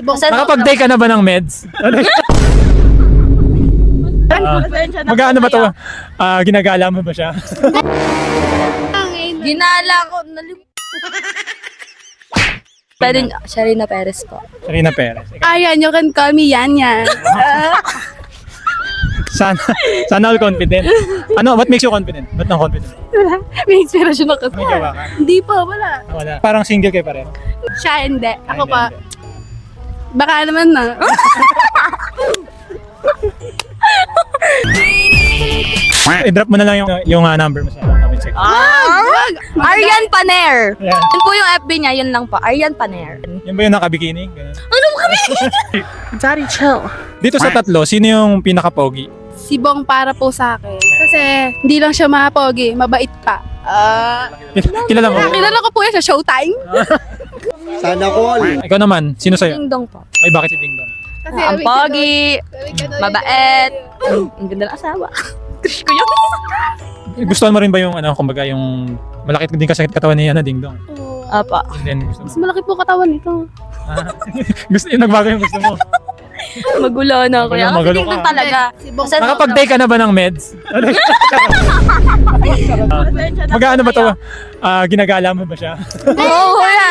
Nakapag-day ka na ba ng meds? Magkano ba to? Ginagala mo ba siya? Ginala ko. Pwede Sharina Perez po. Sharina Perez. Ayan, you can call me Yan Yan. Sana all confident. Ba't makes you confident? Ba't nang confident? May inspirasyon ako. May gawa ka? Hindi pa, wala. Wala. Parang single kayo pareho. Siya hindi. Ako Hindi, pa. hindi. Baka naman na. I-drop mo na lang yung number mo sa comment section. Aryan Paner. Ayan. Yun po yung FB niya, yun lang po. Aryan Paner. Yan ba yung nakabikini? Ganun. Ano kami? Daddy, chill. Dito sa tatlo, sino yung pinaka-pogi? Si Bong para po sa akin. Kasi hindi lang siya mapogi, mabait pa. Kilala mo? Kilala ko po yan sa Showtime. Sana all. Ikaw naman, sino sa'yo? Ding dong po. Ay, bakit si Ding Dong? Kasi Ang pogi, mabait, ang ganda ng asawa. Crush ko yun. Gustuhan mo rin ba yung, kumbaga, yung malaki din kasi katawan ni Ding Dong? Apa. And then, gusto mo? Mas malaki po katawan nito. Nagbago yung gusto mo. Magulo na ako. Kasi Magulo ding ka. dong talaga. Si Bong. Kasi Nakapag-day ka na ba ng meds? Magkano ba to? Ginagala mo ba siya? Oo, wala.